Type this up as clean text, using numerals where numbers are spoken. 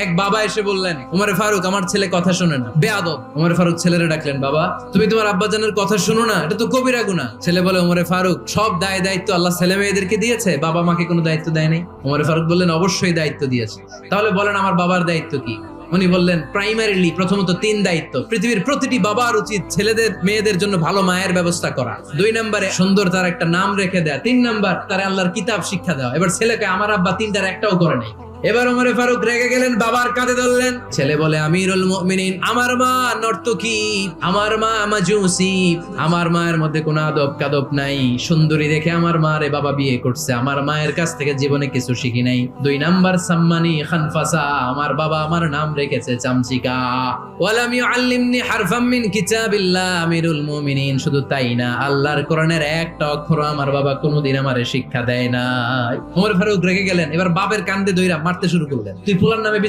এক বাবা এসে বললেন, উমরে ফারুক আমার ছেলে কথা শোনে না, বেয়াদব। উমরে ফারুক ছেলেরে ডাকলেন, বাবা তুমি তোমার আব্বাজানের কথা শোনো না, এটা তো কবিরা গুনাহ। ছেলে বলে, উমরে ফারুক সব দায় দায়িত্ব আল্লাহ ছেলে মেয়েদেরকে দিয়েছে, বাবা মাকে কোনো দায়িত্ব দেয় নাই। উমরে ফারুক বললেন, অবশ্যই দায়িত্ব দিয়েছে। তাহলে বলেন আমার বাবার দায়িত্ব কি? উনি বললেন, প্রাইমারিলি প্রথমত 3 দায়িত্ব। পৃথিবীর প্রতিটি বাবার উচিত ছেলেদের মেয়েদের জন্য ভালো মায়ের ব্যবস্থা করা। 2 নম্বরে সুন্দর তার একটা নাম রেখে দেয়া। 3 নাম্বার তার আল্লাহর কিতাব শিক্ষা দেওয়া। এবার ছেলেকে আমার আব্বা 3টার একটাও করে নাই। এবার ওমরে ফারুক রেগে গেলেন, বাবার কাঁধে ধরলেন। ছেলে বলে, আমিরুল মুমিনিন, আমার মা নর্তকী, আমার মা মাজুসি, আমার মায়ের মধ্যে কোনো আদব কাদব নাই, সুন্দরী দেখে আমার মা রে বাবা বিয়ে করছে, আমার মায়ের কাছ থেকে জীবনে কিছু শিখি নাই। 2 নাম্বার সাম্মানি খানফাসা, আমার বাবা আমার নাম রেখেছে চামচিকা। ওয়ালাম ইউআল্লিমনি হারফাম মিন কিতাবিল্লাহ, আমিরুল মুমিনিন শুধু তাই না, আল্লাহর কোরআনের একটা অক্ষর আমার বাবা কোনোদিন আমারে শিক্ষা দেয় না। ওমর ফারুক রেগে গেলেন, এবার বাপের কান্দে দইরা মারতে শুরু করলেন। তুই ফুলার নামে